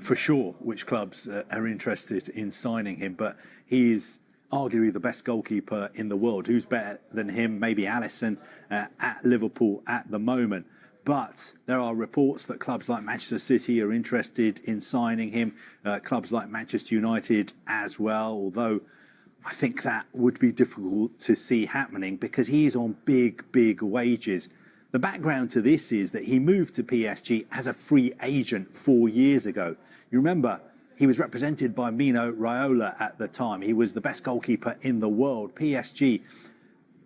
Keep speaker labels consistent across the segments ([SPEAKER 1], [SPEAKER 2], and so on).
[SPEAKER 1] for sure which clubs are interested in signing him, but he is arguably the best goalkeeper in the world. Who's better than him? Maybe Alisson at Liverpool at the moment. But there are reports that clubs like Manchester City are interested in signing him, clubs like Manchester United as well, although I think that would be difficult to see happening because he is on big wages. The background to this is that he moved to PSG as a free agent 4 years ago. You remember, he was represented by Mino Raiola at the time. He was the best goalkeeper in the world. PSG,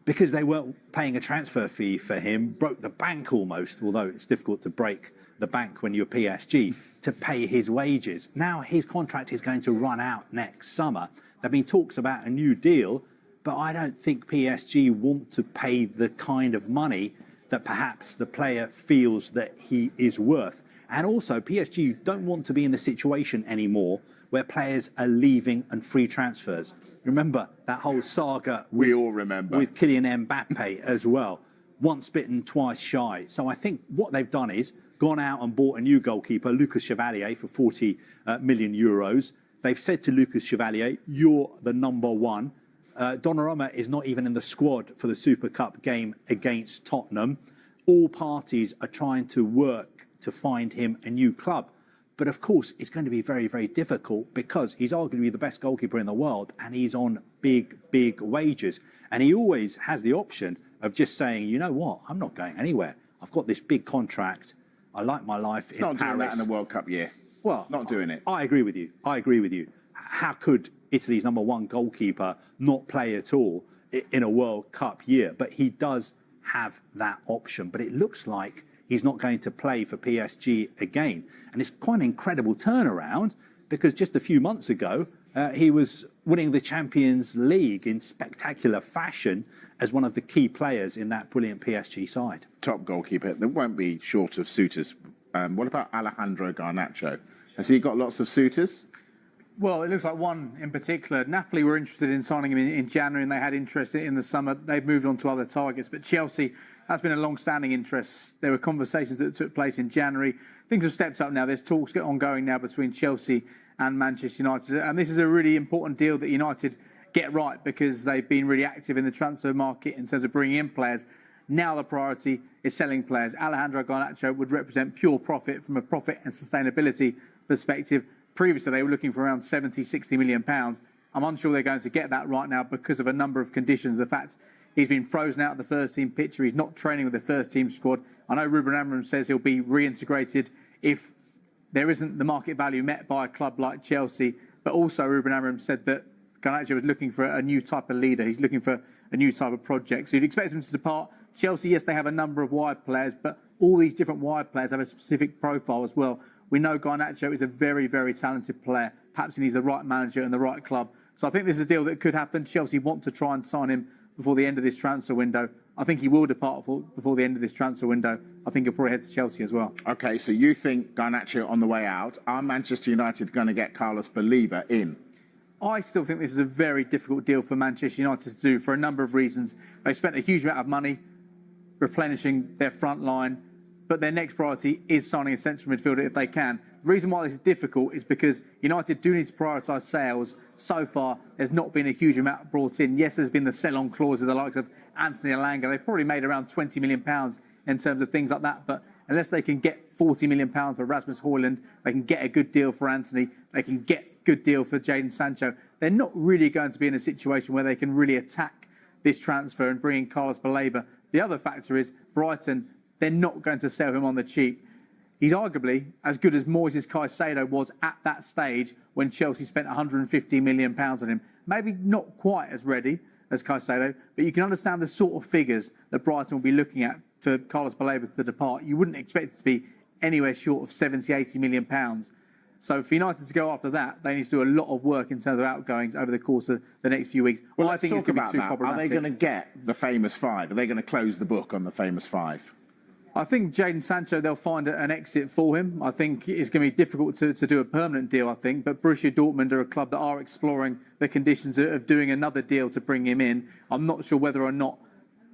[SPEAKER 1] because they weren't paying a transfer fee for him, broke the bank almost, although it's difficult to break the bank when you're PSG, to pay his wages. Now his contract is going to run out next summer. There have been talks about a new deal, but I don't think PSG want to pay the kind of money that perhaps the player feels that he is worth. And also, PSG don't want to be in the situation anymore where players are leaving and free transfers. Remember that whole saga with Kylian Mbappe as well. Once bitten, twice shy. So I think what they've done is gone out and bought a new goalkeeper, Lucas Chevalier, for 40 million euros. They've said to Lucas Chevalier, you're the number one. Donnarumma is not even in the squad for the Super Cup game against Tottenham. All parties are trying to work to find him a new club. But of course, it's going to be very difficult because he's arguably the best goalkeeper in the world and he's on big wages. And he always has the option of just saying, you know what, I'm not going anywhere. I've got this big contract. I like my life in Paris.
[SPEAKER 2] Not doing that in the World Cup year.
[SPEAKER 1] Well,
[SPEAKER 2] not doing it.
[SPEAKER 1] I agree with you. How could Italy's number one goalkeeper not play at all in a World Cup year? But he does have that option. But it looks like he's not going to play for PSG again. And it's quite an incredible turnaround because just a few months ago, he was winning the Champions League in spectacular fashion as one of the key players in that brilliant PSG side.
[SPEAKER 2] Top goalkeeper. There won't be short of suitors. What about Alejandro Garnacho? Has he got lots of suitors?
[SPEAKER 3] Well, it looks like one in particular. Napoli were interested in signing him in January and they had interest in the summer. They've moved on to other targets. But Chelsea, that's been a long-standing interest. There were conversations that took place in January. Things have stepped up now. There's talks ongoing now between Chelsea and Manchester United. And this is a really important deal that United get right because they've been really active in the transfer market in terms of bringing in players. Now the priority is selling players. Alejandro Garnacho would represent pure profit from a profit and sustainability perspective. Previously, they were looking for around 70, 60 million pounds. I'm unsure they're going to get that right now because of a number of conditions. The fact he's been frozen out of the first team picture. He's not training with the first team squad. I know Ruben Amorim says he'll be reintegrated if there isn't the market value met by a club like Chelsea. But also Ruben Amorim said that Garnacho was looking for a new type of leader. He's looking for a new type of project. So you'd expect him to depart. Chelsea, yes, they have a number of wide players, but all these different wide players have a specific profile as well. We know Garnacho is a very talented player. Perhaps he needs the right manager and the right club. So I think this is a deal that could happen. Chelsea want to try and sign him before the end of this transfer window. I think he will depart before the end of this transfer window. I think he'll probably head to Chelsea as well.
[SPEAKER 2] OK, so you think Garnacho on the way out. Are Manchester United going to get Carlos Baleba in?
[SPEAKER 3] I still think this is a very difficult deal for Manchester United to do for a number of reasons. They spent a huge amount of money replenishing their front line, but their next priority is signing a central midfielder if they can. The reason why this is difficult is because United do need to prioritise sales. So far, there's not been a huge amount brought in. Yes, there's been the sell-on clause of the likes of Anthony Elanga. They've probably made around £20 million in terms of things like that, but unless they can get £40 million for Rasmus Højlund, they can get a good deal for Anthony, they can get a good deal for Jadon Sancho, they're not really going to be in a situation where they can really attack this transfer and bring in Carlos Baleba. The other factor is Brighton, they're not going to sell him on the cheap. He's arguably as good as Moises Caicedo was at that stage when Chelsea spent £150 million on him. Maybe not quite as ready as Caicedo, but you can understand the sort of figures that Brighton will be looking at for Carlos Baleba to depart. You wouldn't expect it to be anywhere short of 70, 80 million pounds. So for United to go after that, they need to do a lot of work in terms of outgoings over the course of the next few weeks.
[SPEAKER 2] Well,
[SPEAKER 3] I think it's going to be too problematic.
[SPEAKER 2] Are they going to get the famous five? Are they going to close the book on the famous five?
[SPEAKER 3] I think Jadon Sancho, they'll find an exit for him. I think it's going to be difficult to do a permanent deal, I think. But Borussia Dortmund are a club that are exploring the conditions of doing another deal to bring him in. I'm not sure whether or not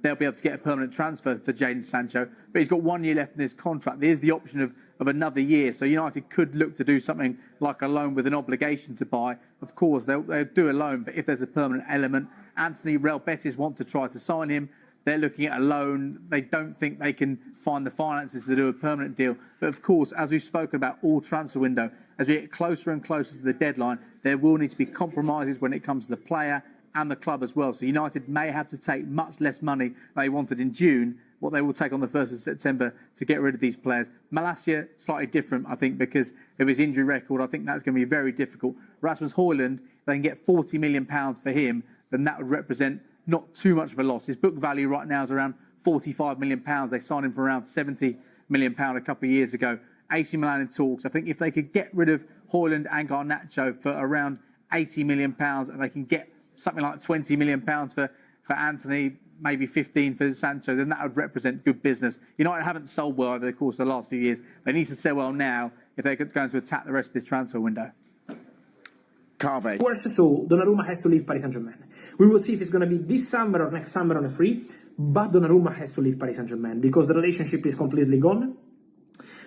[SPEAKER 3] they'll be able to get a permanent transfer for Jadon Sancho. But he's got 1 year left in his contract. There's the option of another year. So United could look to do something like a loan with an obligation to buy. Of course, they'll do a loan, but if there's a permanent element, Anthony, Real Betis want to try to sign him. They're looking at a loan. They don't think they can find the finances to do a permanent deal. But of course, as we've spoken about all transfer window, as we get closer and closer to the deadline, there will need to be compromises when it comes to the player and the club as well. So United may have to take much less money than they wanted in June, what they will take on the 1st of September to get rid of these players. Malacia, slightly different, I think, because of his injury record. I think that's going to be very difficult. Rasmus Højlund, they can get £40 million for him, then that would represent not too much of a loss. His book value right now is around £45 million. They signed him for around £70 million a couple of years ago. AC Milan in talks. I think if they could get rid of Højlund and Garnacho for around £80 million, and they can get something like £20 million for Anthony, maybe 15 for Sancho, then that would represent good business. United haven't sold well over the course of the last few years. They need to sell well now if they're going to attack the rest of this transfer window.
[SPEAKER 2] Carve.
[SPEAKER 4] So Donnarumma has to leave Paris Saint-Germain. We will see if it's going to be this summer or next summer on a free, but Donnarumma has to leave Paris Saint-Germain because the relationship is completely gone.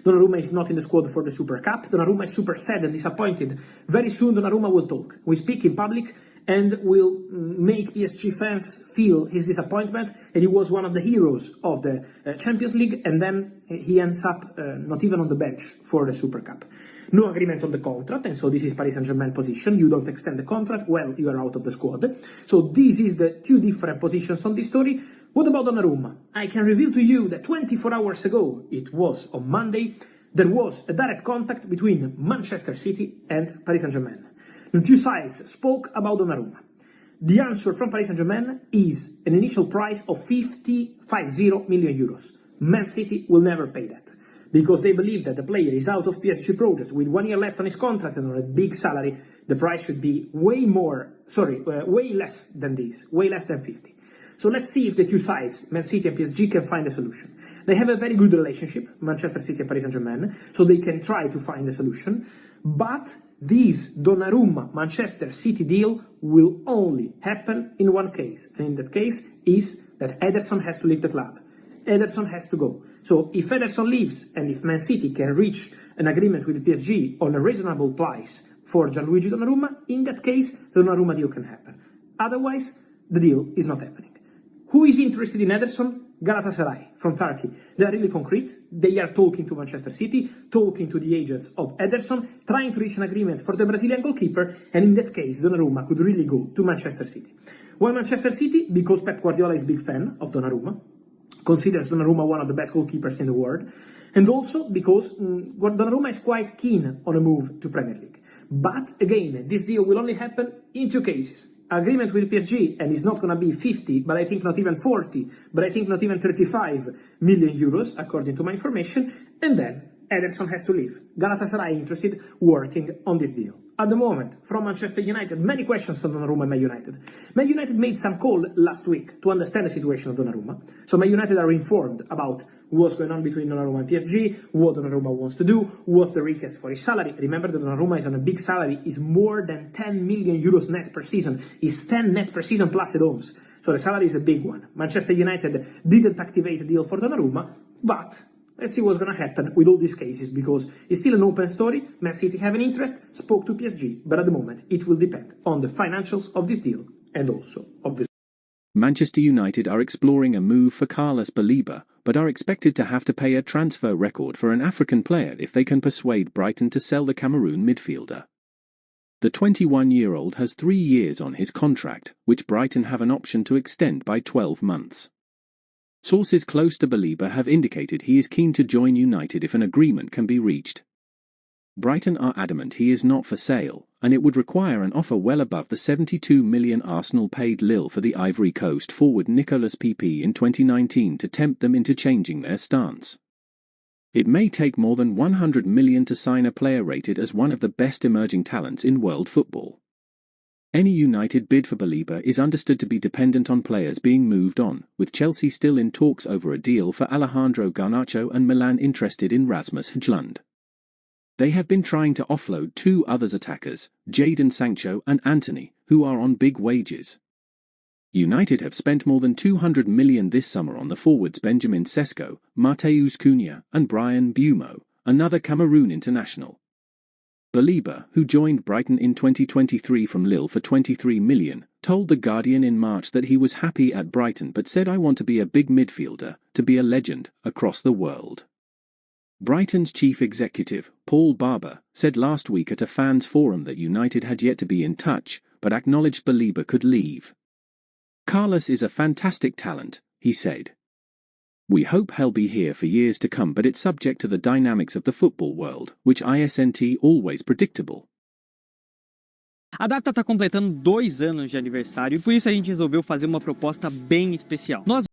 [SPEAKER 4] Donnarumma is not in the squad for the Super Cup. Donnarumma is super sad and disappointed. Very soon Donnarumma will talk. We speak in public and will make PSG fans feel his disappointment. And he was one of the heroes of the Champions League, and then he ends up not even on the bench for the Super Cup. No agreement on the contract, and so this is Paris Saint-Germain position. You don't extend the contract, well, you are out of the squad. So this is the two different positions on this story. What about Donnarumma? I can reveal to you that 24 hours ago, it was on Monday, there was a direct contact between Manchester City and Paris Saint-Germain. The two sides spoke about Donnarumma. The answer from Paris Saint-Germain is an initial price of 50 million euros. Man City will never pay that, because they believe that the player is out of PSG projects with 1 year left on his contract and on a big salary. The price should be way less than this, way less than 50. So let's see if the two sides, Man City and PSG, can find a solution. They have a very good relationship, Manchester City and Paris Saint-Germain, so they can try to find a solution. But this Donnarumma Manchester City deal will only happen in one case, and in that case is that Ederson has to leave the club. Ederson has to go. So if Ederson leaves and if Man City can reach an agreement with PSG on a reasonable price for Gianluigi Donnarumma, in that case, the Donnarumma deal can happen. Otherwise, the deal is not happening. Who is interested in Ederson? Galatasaray from Turkey. They are really concrete. They are talking to Manchester City, talking to the agents of Ederson, trying to reach an agreement for the Brazilian goalkeeper, and in that case, Donnarumma could really go to Manchester City. Why Manchester City? Because Pep Guardiola is a big fan of Donnarumma, considers Donnarumma one of the best goalkeepers in the world, and also because Donnarumma is quite keen on a move to Premier League. But again, this deal will only happen in two cases. Agreement with PSG, and it's not going to be 50, but I think not even 40, but I think not even 35 million euros, according to my information, and then Ederson has to leave. Galatasaray interested, working on this deal. At the moment, from Manchester United, many questions on Donnarumma and Man United. Man United made some call last week to understand the situation of Donnarumma. So Man United are informed about what's going on between Donnarumma and PSG, what Donnarumma wants to do, what's the request for his salary. Remember that Donnarumma is on a big salary, is more than 10 million euros net per season, is 10 net per season plus add-ons. So the salary is a big one. Manchester United didn't activate a deal for Donnarumma, but let's see what's going to happen with all these cases, because it's still an open story. Man City have an interest, spoke to PSG, but at the moment it will depend on the financials of this deal and also of this.
[SPEAKER 5] Manchester United are exploring a move for Carlos Baleba, but are expected to have to pay a transfer record for an African player if they can persuade Brighton to sell the Cameroon midfielder. The 21-year-old has 3 years on his contract, which Brighton have an option to extend by 12 months. Sources close to Baleba have indicated he is keen to join United if an agreement can be reached. Brighton are adamant he is not for sale, and it would require an offer well above the 72 million Arsenal paid Lille for the Ivory Coast forward Nicolas Pepe in 2019 to tempt them into changing their stance. It may take more than 100 million to sign a player rated as one of the best emerging talents in world football. Any United bid for Baleba is understood to be dependent on players being moved on, with Chelsea still in talks over a deal for Alejandro Garnacho and Milan interested in Rasmus Højlund. They have been trying to offload two others attackers, Jadon Sancho and Anthony, who are on big wages. United have spent more than $200 million this summer on the forwards Benjamin Sesko, Mateus Cunha, and Brian Mbeumo, another Cameroon international. Baleba, who joined Brighton in 2023 from Lille for $23 million, told The Guardian in March that he was happy at Brighton but said, "I want to be a big midfielder, to be a legend, across the world." Brighton's chief executive, Paul Barber, said last week at a fans' forum that United had yet to be in touch, but acknowledged Baleba could leave. "Carlos is a fantastic talent," he said. "We hope he'll be here for years to come, but it's subject to the dynamics of the football world, which isn't always predictable."
[SPEAKER 6] A data está completando 2 anos de aniversário e por isso a gente resolveu fazer uma proposta bem especial. Nós